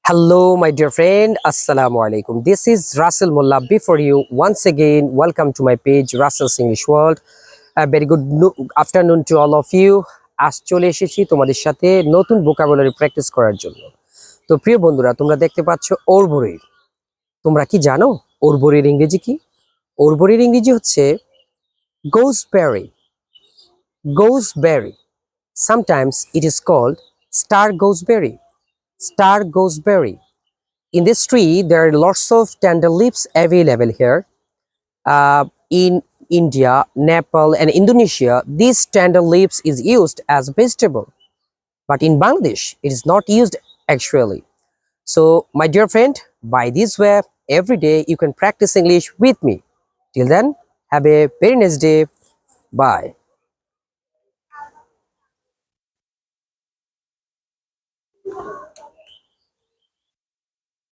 Hello, my dear friend. Assalamu alaikum. This is Russell Mullah. Before you, once again, welcome to my page, Russell's English World. A very good afternoon to all of you. আজ চলে এসেছি তোমাদের সাথে নতুন vocabulary practice করার জন্য। তো প্রিয় বন্ধুরা, তোমরা দেখতে পাচ্ছ ওরবরির। তোমরা কি জানো ওরবরির ইংরেজি কি? ওরবরির ইংরেজি হচ্ছে গোসবেরি। গোসবেরি। Sometimes it is called star gooseberry. Star gooseberry. In this tree, there are lots of tender leaves available here. In India, Nepal, and Indonesia, these tender leaves is used as vegetable. But in Bangladesh, it is not used actually. So, my dear friend, by this way, every day you can practice English with me. Till then, have a very nice day. Bye.